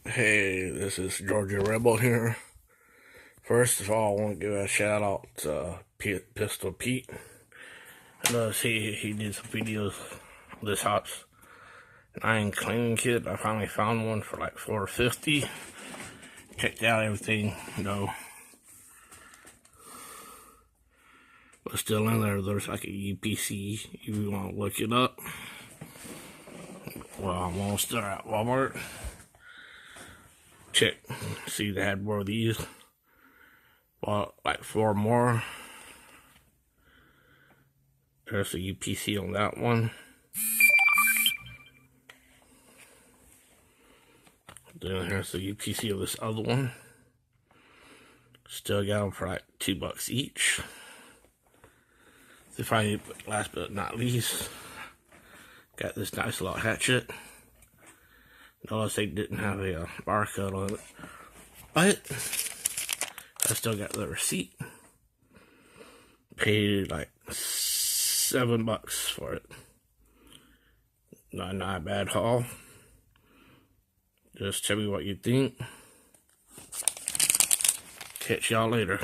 Hey, this is Georgia Rebel here. First of all, I want to give a shout out to Pistol Pete. I noticed he did some videos of this house. An iron cleaning kit. I finally found one for like $4.50. Checked out everything, but still in there. There's like a UPC if you want to look it up. Well, I'm almost there at Walmart. Check, see they had more of these. Bought like 4 more. There's a UPC on that one. Then here's the UPC of this other one. Still got them for like $2 each. Finally, last but not least, got this nice little hatchet. Notice they didn't have a barcode on it, but I still got the receipt. Paid like $7 for it. Not a bad haul. Just tell me what you think. Catch y'all later.